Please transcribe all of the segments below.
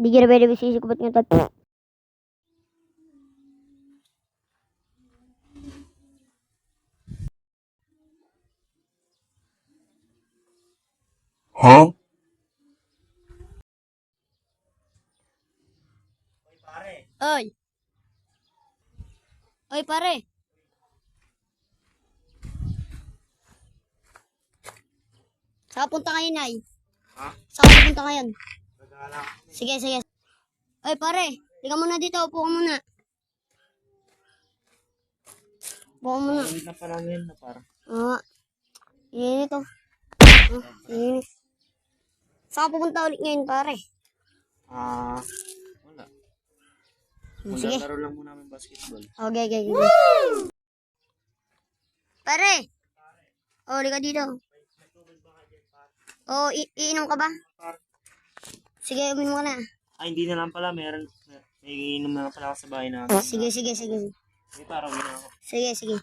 Di kira pwede bisisikupat nga tat. Huh? Oy. Oy, pare. Saan punta ngayon, ay? Ha? Saan ka punta ngayon? Nagala. Sige, sige. Oy, pare. Tika muna dito. Upo ka muna. Upo ka muna. Init na pala ngayon na parang. Init to. Init. Saan ka pupunta ulit ngayon, pare? Wala. Sige. Maglalaro lang muna namin basketball. Okay, okay, okay. Pare! Oh, ka dito. Oh, iinom ka ba? Sige, uminom ka na. Ay, hindi na lang pala. May iinom na lang pala ako sa bahay na. Sige, sige, sige. May parang gina ako. Sige, sige.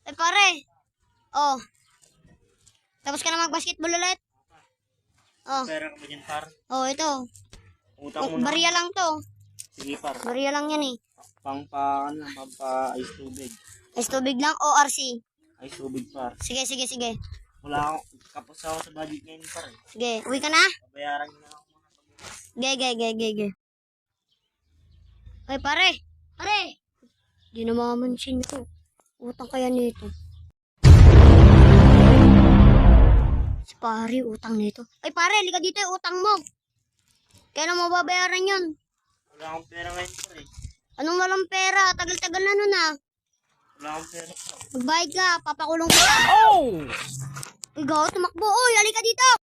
Eh, pare! Oh. Tapos ka na mag-basketball ulit? Oh. Pera ka ba dyan, par? Oh, ito. Utang mo na. Bariya lang to. Sige, par. Bariya lang yan eh. Pampa-ice tubig. Is tubig lang o RC? Ice tubig, par. Sige, sige, sige. Wala ako. Kapos ako sa budget ngayon, par. Sige, uwi ka na? Babayaran nyo na ako muna. Ge. Ay, pare! Pare! Di na makamansin ko. Utang kaya nito. Si pare, utang nito. Ay, pare, lika dito yung utang mo. Kailan mo babayaran yun? Wala akong pera ngayon, par eh. Anong walang pera? Tagal-tagal na nun ah. Wala akong pera, par. Magbayad ka, papakulong kita. Oh! Uy, gaw, tumakbo. Uy, halika dito.